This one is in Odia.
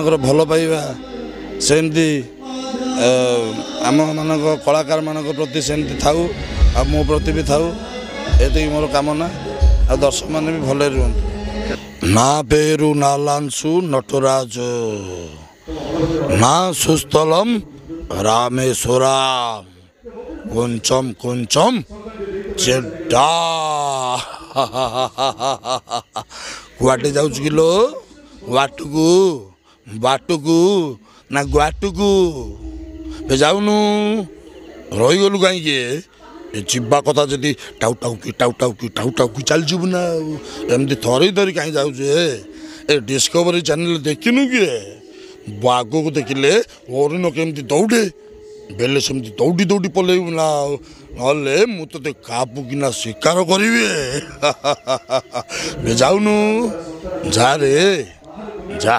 ମାନଙ୍କର ଭଲ ପାଇବା ସେମିତି ଆମ ମାନଙ୍କ କଳାକାର ମାନଙ୍କ ପ୍ରତି ସେମିତି ଥାଉ ଆଉ ମୋ ପ୍ରତି ବି ଥାଉ ଏତିକି ମୋର କାମନା ଆଉ ଦର୍ଶକ ମାନେ ବି ଭଲରେ ରୁହନ୍ତୁ। ନା పేరు నాలాన్సు నటరాజు నా సుస్థలం రామేశ్వరం కొంచెం కొంచెం చెడ్డా କୁଆଡ଼େ ଯାଉଛୁ କିଲୋ ବାଟକୁ ବାଟକୁ ନା ଗୁଆଟକୁ ଯାଉନୁ ରହିଗଲୁ କାହିଁକି ଯିବା କଥା ଯଦି ଟାଉ ଟାଉକି ଚାଲିଯିବୁ ନା ଆଉ ଏମିତି ଥରି ଧରି କାହିଁ ଯାଉଛୁ ଏ ଡିସ୍କଭରି ଚ୍ୟାନେଲ୍ ଦେଖିନୁ କିଏ ବାଘକୁ ଦେଖିଲେ ହରିଣ କେମିତି ଦୌଡ଼େ ବେଲେ ସେମିତି ଦୌଡ଼ି ଦୌଡ଼ି ପଲେଇବୁ ନା ଆଉ ନହେଲେ ମୁଁ ତୋତେ କାବୁ କିନା ଶିକାର କରିବି ଯାଉନୁ ଯା ରେ ଯା।